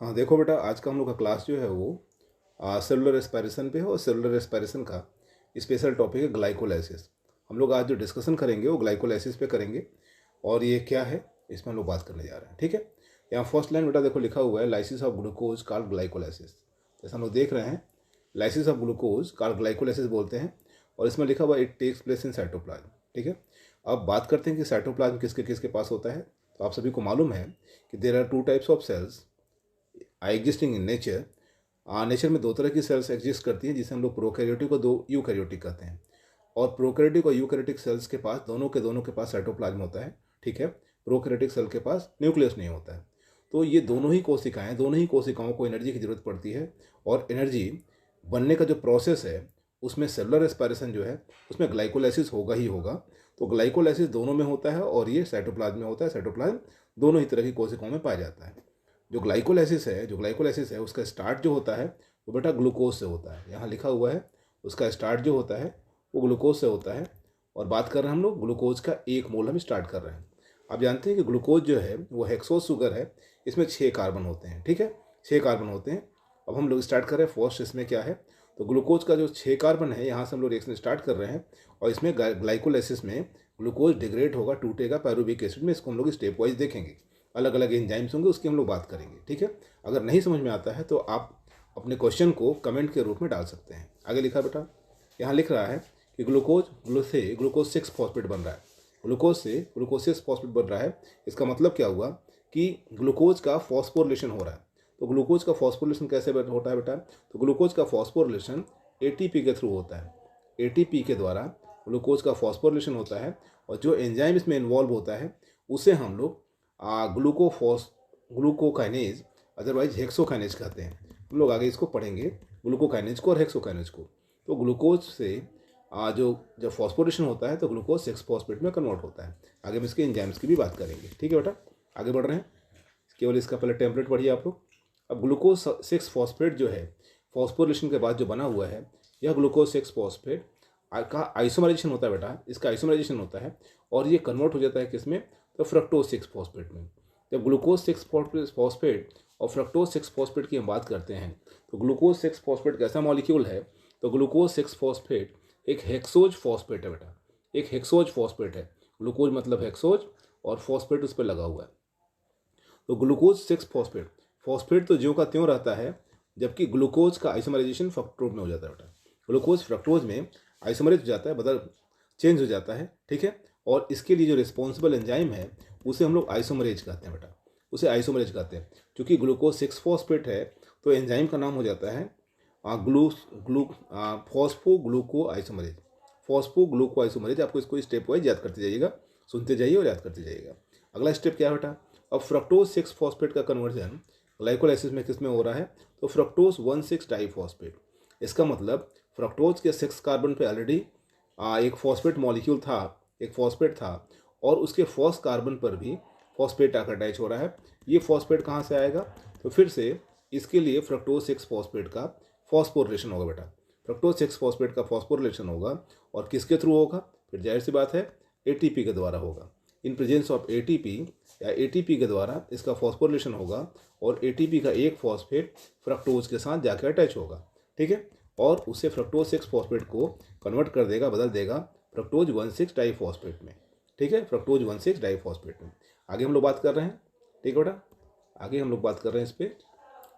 हाँ देखो बेटा, आज का हम लोग का क्लास जो है वो सेलुलर रेस्पिरेशन पे है और सेलुलर रेस्पिरेशन का स्पेशल टॉपिक है ग्लाइकोलाइसिस। हम लोग आज जो डिस्कशन करेंगे वो ग्लाइकोलाइसिस पे करेंगे। और ये क्या है इसमें हम लोग बात करने जा रहे हैं, ठीक है। यहाँ फर्स्ट लाइन बेटा देखो लिखा हुआ है lysis of glucose called glycolysis. जैसे हम लोग देख रहे हैं lysis of glucose called glycolysis बोलते हैं। और इसमें लिखा हुआ it takes place in cytoplasm, ठीक है। अब बात करते हैं कि साइटोप्लाज्म किसके किसके पास होता है। तो आप सभी को मालूम है कि there are two types of cells existing in nature. Nature में दो तरह की सेल्स एग्जिस्ट करती हैं, जिसे हम लोग प्रोकैरियोटिक और दो यूकैरियोटिक कहते हैं। और प्रोकैरियोटिक और यूकैरियोटिक सेल्स के पास दोनों के पास साइटोप्लाज्म होता है, ठीक है। प्रोकैरियोटिक सेल के पास न्यूक्लियस नहीं होता है। तो ये दोनों ही कोशिकाओं को एनर्जी की जरूरत पड़ती है। और एनर्जी बनने का जो प्रोसेस है उसमें सेलुलर रेस्पिरेशन जो है उसमें ग्लाइकोलाइसिस होगा ही होगा। तो ग्लाइकोलाइसिस दोनों में होता है और ये साइटोप्लाज्म में होता है। साइटोप्लाज्म दोनों ही तरह की कोशिकाओं में पाया जाता है। जो ग्लाइकोलाइसिस है उसका स्टार्ट जो होता है वो बेटा ग्लूकोज से होता है। यहाँ लिखा हुआ है उसका स्टार्ट जो होता है वो ग्लूकोज से होता है। और बात कर रहे हैं हम लोग ग्लूकोज का 1 मोल हम स्टार्ट कर रहे हैं। आप जानते हैं कि ग्लूकोज जो है वो हेक्सोज शुगर है। इसमें 6 कार्बन होते हैं, ठीक है। 6 कार्बन होते हैं। अब हम लोग स्टार्ट कर रहे हैं फर्स्ट, इसमें क्या है तो ग्लूकोज का जो 6 कार्बन है यहाँ से हम लोग रिएक्शन स्टार्ट कर रहे हैं। और इसमें ग्लाइकोलाइसिस में ग्लूकोज डिग्रेड होगा, टूटेगा पायरुविक एसिड में। इसको हम लोग स्टेप वाइज देखेंगे, अलग अलग एंजाइम्स होंगे उसकी हम लोग बात करेंगे, ठीक है। अगर नहीं समझ में आता है तो आप अपने क्वेश्चन को कमेंट के रूप में डाल सकते हैं। आगे लिखा बेटा, यहाँ लिख रहा है कि ग्लूकोज 6 फॉस्फेट बन रहा है। ग्लूकोज 6 फॉस्फेट बन रहा है। इसका मतलब क्या हुआ कि ग्लूकोज का फॉस्फोरिलेशन हो रहा है। तो ग्लूकोज का फॉस्फोरिलेशन कैसे होता है बेटा, तो ग्लूकोज का फॉस्फोरिलेशन एटीपी के थ्रू होता है। एटीपी के द्वारा ग्लूकोज का फॉस्फोरिलेशन होता है। और जो एंजाइम इसमें इन्वॉल्व होता है उसे हम लोग ग्लूकोकाइनेज अदरवाइज हेक्सोकाइनेज कहते हैं। हम लोग आगे इसको पढ़ेंगे, ग्लूकोकाइनेज को और हेक्सोकाइनेज को। तो ग्लूकोज से जो जब फॉस्फोरेशन होता है तो ग्लूकोज 6 फॉस्फेट में कन्वर्ट होता है। आगे हम इसके एंजाइम्स की भी बात करेंगे, ठीक है बेटा। आगे बढ़ रहे हैं, केवल इसका पहले टेम्पलेट पढ़िए आप लोग। अब ग्लूकोज 6 फॉस्फेट जो है फॉस्फोरिलेशन के बाद जो बना हुआ है यह ग्लूकोज 6 फॉस्फेट का आइसोमराइजेशन होता है बेटा। इसका आइसोमराइजेशन होता है और ये कन्वर्ट हो जाता है किसमें, तो फ्रक्टोज 6 फॉस्फेट में। जब ग्लूकोज 6 फॉस्फेट और फ्रक्टोज 6 फॉस्फेट की हम बात करते हैं तो ग्लूकोज 6 फॉस्फेट कैसा मॉलिक्यूल है, तो ग्लूकोज 6 फॉस्फेट एक हेक्सोज फॉस्फेट है बेटा। एक हेक्सोज फॉस्फेट है। ग्लूकोज मतलब हेक्सोज और फॉस्फेट उस पर लगा हुआ है। तो ग्लूकोज 6 फॉस्फेट, फॉस्फेट तो ज्यों का त्यों रहता है, जबकि ग्लूकोज का आइसोमराइजेशन फ्रक्टोज में हो जाता है बेटा। ग्लूकोज फ्रक्टोज में आइसोमराइज हो जाता है, चेंज हो जाता है, ठीक है। और इसके लिए जो रिस्पॉन्सिबल एंजाइम है उसे हम लोग आइसोमरेज कहते हैं बेटा। उसे आइसोमरेज कहते हैं। क्योंकि ग्लूकोज 6 फॉस्फेट है तो एंजाइम का नाम हो जाता है फॉस्फोग्लूको आइसोमरेज। फॉस्फोग्लूको आइसोमरेज। आपको इसको स्टेप वाइज याद करते जाइएगा, सुनते जाइए और याद करते जाइएगा। अगला स्टेप क्या है बेटा, अब फ्रक्टोज 6 फॉस्फेट का कन्वर्जन ग्लाइकोलाइसिस में किस में हो रहा है, तो फ्रक्टोज 1,6 डाइफॉस्फेट। इसका मतलब फ्रक्टोज के 6 कार्बन पे ऑलरेडी एक फॉस्फेट था और उसके फर्स्ट कार्बन पर भी फॉस्फेट आकर अटैच हो रहा है। ये फॉस्फेट कहाँ से आएगा, तो फिर से इसके लिए फ्रक्टोज 6 फॉस्फेट का फॉस्फोरिलेशन होगा बेटा। फ्रक्टोज 6 फॉस्फेट का फॉस्फोरिलेशन होगा और किसके थ्रू होगा, फिर जाहिर सी बात है एटीपी के द्वारा होगा। इन प्रेजेंस ऑफ एटीपी या एटीपी के द्वारा इसका फॉस्फोरिलेशन होगा और एटीपी का एक फॉस्फेट फ्रक्टोज के साथ जाकर अटैच होगा, ठीक है। और उसे फ्रक्टोज 6 फॉस्फेट को कन्वर्ट कर देगा, बदल देगा फ्रक्टोज 1,6 डाइफॉस्फेट में, ठीक है। फ्रक्टोज 1,6 डाइफॉस्फेट में आगे हम लोग बात कर रहे हैं, ठीक है बेटा। आगे हम लोग बात कर रहे हैं इस पर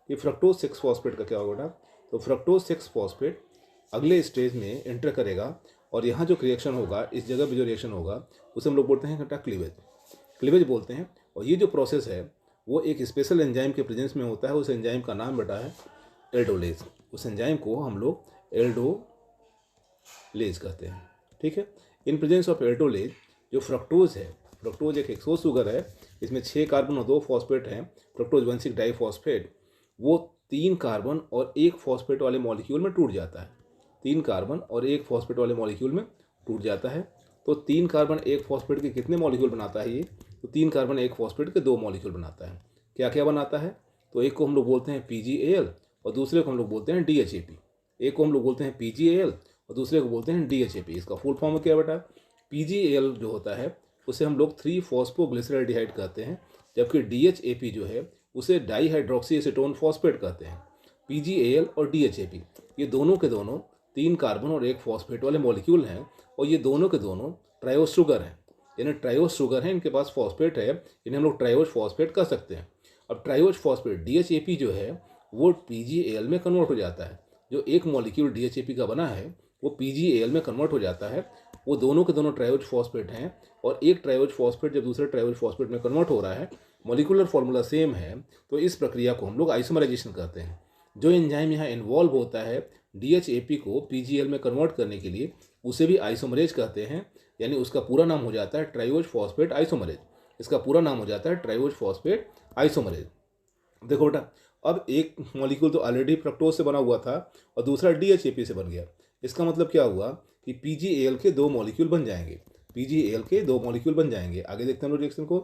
कि फ्रक्टोज 6 फॉस्फेट का क्या होगा बेटा, तो फ्रक्टोज 6 फॉस्फेट अगले स्टेज में एंटर करेगा और यहाँ जो रिएक्शन होगा, इस जगह पे जो रिएक्शन होगा उसे हम लोग बोलते हैं बेटा क्लीवेज बोलते हैं। और ये जो प्रोसेस है वो एक स्पेशल एंजाइम के प्रेजेंस में होता है। उस एंजाइम का नाम बेटा है एल्डोलेज। उस एंजाइम को हम लोग एल्डोलेज कहते हैं, ठीक है। इन प्रेजेंस ऑफ एल्डोलेज जो फ्रक्टोज है, फ्रक्टोज एक हेक्सोज शुगर है, इसमें 6 कार्बन और 2 फॉस्फेट हैं। फ्रक्टोज 1,6 डाइफॉस्फेट वो 3 कार्बन और 1 फॉस्फेट वाले मॉलिक्यूल में टूट जाता है। 3 कार्बन और 1 फॉस्फेट वाले मॉलिक्यूल में टूट जाता है। तो 3 कार्बन 1 फॉस्फेट के कितने मॉलिक्यूल बनाता है ये, तो 3 कार्बन 1 फॉस्फेट के 2 मॉलिक्यूल बनाता है। क्या क्या बनाता है, तो एक को हम लोग बोलते हैं PgAl और दूसरे को हम लोग बोलते हैं DHAP। एक को हम लोग बोलते हैं PgAl और दूसरे को बोलते हैं DHAP। इसका फुल फॉर्म क्या बेटा, PgAl जो होता है उसे हम लोग 3 फॉस्फोग्लिसरॉल्डिहाइड कहते हैं, जबकि DHAP जो है उसे डाईहाइड्रोक्सी एसीटोन फॉस्फेट कहते हैं। PgAl और DHAP ये दोनों के दोनों 3 कार्बन और 1 फॉस्फेट वाले मॉलिक्यूल हैं और ये दोनों के दोनों ट्रायोस शुगर हैं, यानी ट्रायोस शुगर है, इनके पास फॉस्फेट है, इन्हें हम लोग ट्रायोस फॉस्फेट कह सकते हैं। अब ट्रायोस फॉस्फेट DHAP जो है वो PgAl में कन्वर्ट हो जाता है। जो एक मॉलिक्यूल DHAP का बना है वो PgAl में कन्वर्ट हो जाता है। वो दोनों के दोनों ट्रायोस फॉस्फेट हैं और एक ट्रायोस फॉस्फेट जब दूसरे ट्रायोस फॉस्फेट में कन्वर्ट हो रहा है, मॉलिक्यूलर फॉर्मूला सेम है, तो इस प्रक्रिया को हम लोग आइसोमराइजेशन कहते हैं। जो एंजाइम यहाँ इन्वॉल्व होता है DHAP को PgAl में कन्वर्ट करने के लिए, उसे भी आइसोमरेज कहते हैं, यानी उसका पूरा नाम हो जाता है ट्रायोस फॉस्फेट आइसोमरेज। इसका पूरा नाम हो जाता है ट्रायोस फॉस्फेट आइसोमरेज। देखो बेटा, अब एक मॉलिक्यूल तो ऑलरेडी फ्रक्टोज से बना हुआ था और दूसरा DHAP से बन गया। इसका मतलब क्या हुआ कि PgAl के 2 मॉलिक्यूल बन जाएंगे, PgAl के 2 मॉलिक्यूल बन जाएंगे। आगे देखते हैं हम लोग रिएक्शन को,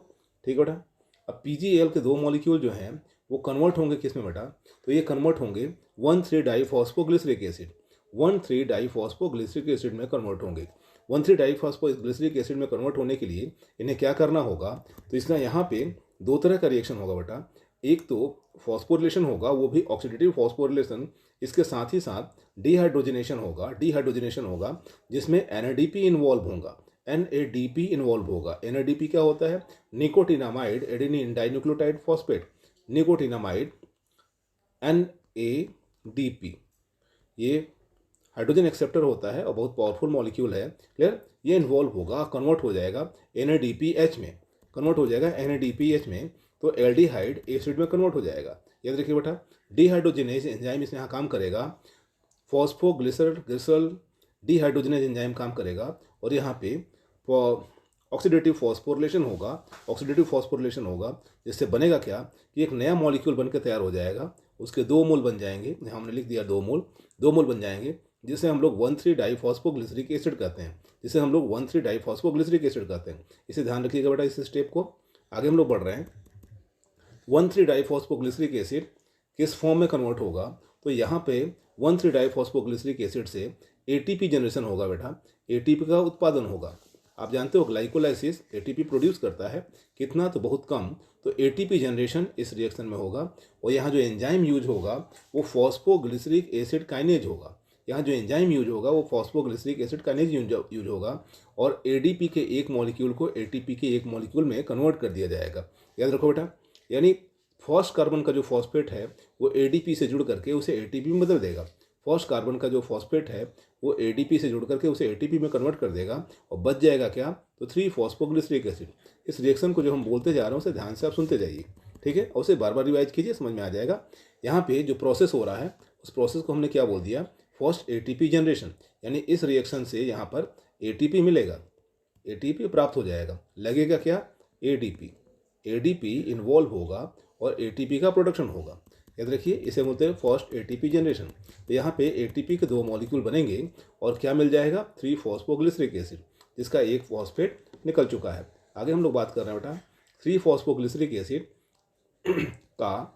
ठीक है बेटा। अब PgAl के 2 मॉलिक्यूल जो हैं वो कन्वर्ट होंगे किस में बेटा, तो ये कन्वर्ट होंगे 1,3-डाईफॉस्फोग्लिसरिक एसिड, 1,3-डाईफॉस्फोग्लिसरिक एसिड में कन्वर्ट होंगे। 1,3-डाईफॉस्फोग्लिसरिक एसिड में कन्वर्ट होने के लिए इन्हें क्या करना होगा, तो इसका यहाँ पे 2 तरह का रिएक्शन होगा बेटा। एक तो फॉस्फोरिलेशन होगा, वो भी ऑक्सीडेटिव फॉस्फोरिलेशन, इसके साथ ही साथ डिहाइड्रोजनेशन होगा, जिसमें NADP इन्वॉल्व होगा, NADP इन्वॉल्व होगा। NADP क्या होता है, nicotinamide adenine dinucleotide phosphate, nicotinamide NADP, ये हाइड्रोजन एक्सेप्टर होता है और बहुत पावरफुल मॉलिक्यूल है, क्लियर। ये इन्वॉल्व होगा, कन्वर्ट हो जाएगा NADPH में, कन्वर्ट हो जाएगा NADPH में, तो एल्डिहाइड एसिड में कन्वर्ट हो जाएगा। याद रखिए बेटा, डिहाइड्रोजनेज एंजाइम इसमें यहाँ काम करेगा, फॉस्फोग्लिसरल डिहाइड्रोजनेज एंजाइम काम करेगा और यहाँ पे ऑक्सीडेटिव फॉस्फोरिलेशन होगा, जिससे बनेगा क्या कि एक नया मॉलिक्यूल बनकर तैयार हो जाएगा। उसके 2 मोल बन जाएंगे, यहाँ हमने लिख दिया 2 मोल बन जाएंगे, जिसे हम लोग 1,3-डाईफॉस्फोग्लिसरिक एसिड कहते हैं, इसे ध्यान रखिएगा बेटा इस स्टेप को। आगे हम लोग बढ़ रहे हैं। 1,3-डाईफॉस्फोग्लिसरिक एसिड किस फॉर्म में कन्वर्ट होगा, तो यहाँ पे 1,3-डाईफॉस्फोग्लिसरिक एसिड से ATP जनरेशन होगा बेटा, ATP का उत्पादन होगा। आप जानते हो ग्लाइकोलाइसिस ATP प्रोड्यूस करता है, कितना, तो बहुत कम, तो ATP जनरेशन इस रिएक्शन में होगा। और यहाँ जो एंजाइम यूज होगा वो फॉस्फोग्लिसरिक एसिड काइनेज होगा, यूज होगा और ADP के एक मॉलिक्यूल को ATP के एक मॉलिक्यूल में कन्वर्ट कर दिया जाएगा। याद रखो बेटा, यानी फर्स्ट कार्बन का जो फॉस्फेट है वो ADP से जुड़ करके उसे ATP में बदल देगा। फर्स्ट कार्बन का जो फॉस्फेट है वो ADP से जुड़ करके उसे ATP में कन्वर्ट कर देगा और बच जाएगा क्या, तो 3-फॉस्फोग्लिसरिक एसिड। इस रिएक्शन को जो हम बोलते जा रहे हैं उसे ध्यान से आप सुनते जाइए, ठीक है, और उसे बार बार रिवाइज कीजिए, समझ में आ जाएगा। यहाँ पे जो प्रोसेस हो रहा है उस प्रोसेस को हमने क्या बोल दिया, फर्स्ट ATP जनरेशन, यानी इस रिएक्शन से यहाँ पर ATP मिलेगा, ATP प्राप्त हो जाएगा, लगेगा क्या, ADP इन्वॉल्व होगा और ATP का प्रोडक्शन होगा। याद रखिए, इसे बोलते हैं फर्स्ट ATP जनरेशन। तो यहाँ पे ATP के 2 मॉलिक्यूल बनेंगे और क्या मिल जाएगा, 3-फॉस्फोग्लिसरिक एसिड, जिसका एक फॉस्फेट निकल चुका है। आगे हम लोग बात कर रहे हैं बेटा, 3-फॉस्फोग्लिसरिक एसिड का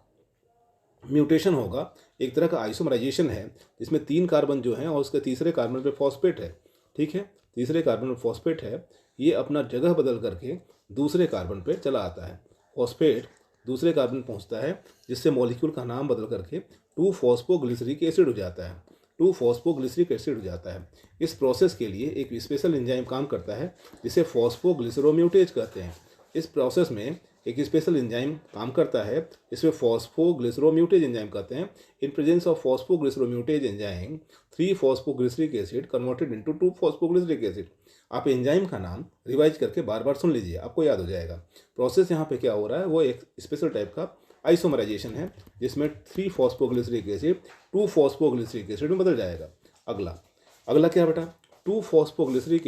म्यूटेशन होगा, एक तरह का आइसोमराइजेशन है, जिसमें 3 कार्बन जो हैं और उसके तीसरे कार्बन पे फॉस्फेट है, ठीक है, तीसरे कार्बन में फॉस्फेट है, ये अपना जगह बदल करके दूसरे कार्बन पे चला आता है। फॉस्फेट दूसरे कार्बन पहुंचता है, जिससे मॉलिक्यूल का नाम बदल करके 2-फॉस्फोग्लिसरिक एसिड हो जाता है, 2-फॉस्फोग्लिसरिक एसिड हो जाता है। इस प्रोसेस के लिए एक स्पेशल एंजाइम काम करता है जिसे फॉस्फोग्लिसरोम्यूटेज कहते हैं। इस प्रोसेस में एक स्पेशल एंजाइम काम करता है, इसमें फॉस्फोग्लिसरोम्यूटेज एंजाइम कहते हैं। In presence of phosphoglyceromutase enzyme three phosphoglyceric acid converted into two phosphoglyceric acid. आप एंजाइम का नाम रिवाइज करके बार बार सुन लीजिए, आपको याद हो जाएगा। प्रोसेस यहाँ पे क्या हो रहा है, वो एक स्पेशल टाइप का आइसोमराइजेशन है, जिसमें 3-फॉस्फोग्लिसरिक एसिड 2-फॉस्फोग्लिसरिक एसिड में बदल जाएगा। अगला क्या बेटा, 2-फॉस्फोग्लिसरिक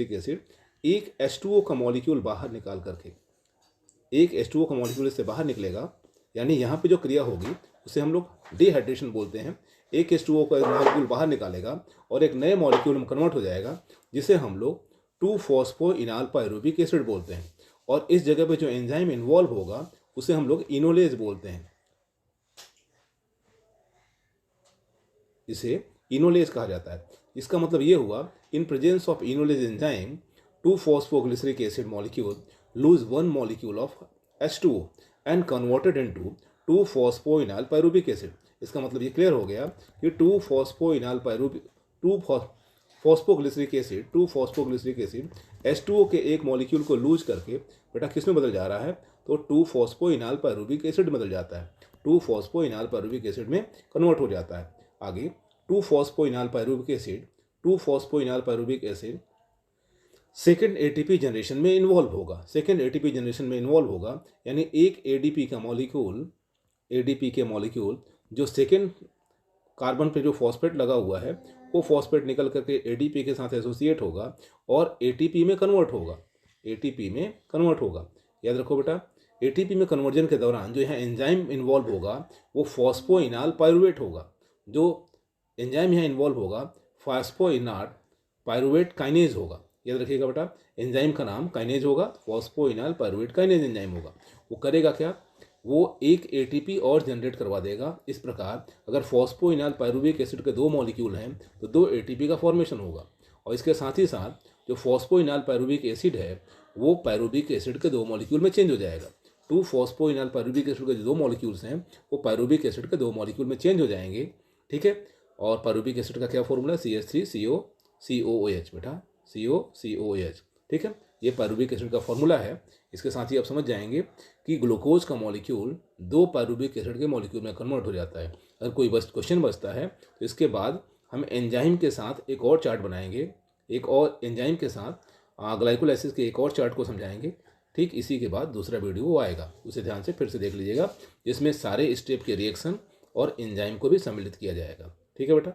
एसिड एक H2O का मॉलिक्यूल बाहर निकाल करके, एक H2O का मॉलिक्यूल इससे बाहर निकलेगा, यानी यहाँ पे जो क्रिया होगी उसे हम लोग डिहाइड्रेशन बोलते हैं। एक H2O का मॉलिक्यूल बाहर निकालेगा और एक नए मॉलिक्यूल में कन्वर्ट हो जाएगा, जिसे हम लोग 2-फॉस्फोइनाल पायरुविक एसिड बोलते हैं। और इस जगह पे जो एंजाइम इन्वॉल्व होगा उसे हम लोग इनोलेज बोलते हैं, इसे इनोलेज कहा जाता है। इसका मतलब ये हुआ, in presence of enolase enzyme two phosphoglyceric acid molecule lose 1 molecule of H2O and converted into two phosphoenol pyruvic acid. इसका मतलब ये क्लियर हो गया कि two phosphoenol pyruvic two phosphoglyceric acid two phosphoglyceric acid H2O के एक मॉलिक्यूल को लूज करके बेटा किस में बदल जा रहा है, तो 2-फॉस्फोइनॉल पायरुविक एसिड में बदल जाता है, 2-फॉस्फोइनॉल पायरुविक एसिड में कन्वर्ट हो जाता है। आगे two phosphoenol pyruvic acid two phosphoenol pyruvic acid second ATP generation में इन्वॉल्व होगा। सेकेंड एटीपी जनरेशन में इन्वॉल्व होगा यानी एक एडीपी के मॉलिक्यूल जो सेकेंड कार्बन पे जो फॉस्फेट लगा हुआ है वो फॉस्फेट निकल करके एडीपी के साथ एसोसिएट होगा और एटीपी में कन्वर्ट होगा। याद रखो बेटा, एटीपी में कन्वर्जन के दौरान जो यहाँ एंजाइम इन्वॉल्व होगा वो फॉस्फोइनॉल पायरुवेट होगा। जो एंजाइम यहाँ इन्वॉल्व होगा फॉस्फोइनॉल पायरुवेट काइनेज होगा। याद रखिएगा बेटा, एंजाइम का नाम काइनेज होगा, फॉस्फोइनॉल पायरुवेट काइनेज एंजाइम होगा। वो करेगा क्या, वो एक एटीपी और जनरेट करवा देगा। इस प्रकार अगर फॉस्फोइनॉल पायरुविक एसिड के 2 मॉलिक्यूल हैं तो 2 एटीपी का फॉर्मेशन होगा। और इसके साथ ही साथ जो फॉस्फोइनॉल पायरुविक एसिड है वो पायरुविक एसिड के 2 मॉलिक्यूल में चेंज हो जाएगा। 2-फॉस्फोइनॉल पायरुविक एसिड के जो 2 मॉलिक्यूल्स हैं वो पायरुविक एसिड के 2 मॉलिक्यूल में चेंज हो जाएंगे। ठीक है, और पायरुविक एसिड का क्या फॉर्मूला है, CH3COCOOH बेटा, COCOOH। ठीक है, ये पायरुविक एसिड का फॉर्मूला है। इसके साथ ही आप समझ जाएंगे कि ग्लूकोज का मॉलिक्यूल 2 पायरुविक एसिड के मॉलिक्यूल में कन्वर्ट हो जाता है। अगर कोई क्वेश्चन बचता है तो इसके बाद हम एंजाइम के साथ एक और चार्ट बनाएंगे, एक और एंजाइम के साथ ग्लाइकोलाइसिस के एक और चार्ट को समझाएंगे। ठीक इसी के बाद दूसरा वीडियो आएगा, उसे ध्यान से फिर से देख लीजिएगा, जिसमें सारे स्टेप के रिएक्शन और एंजाइम को भी सम्मिलित किया जाएगा। ठीक है बेटा।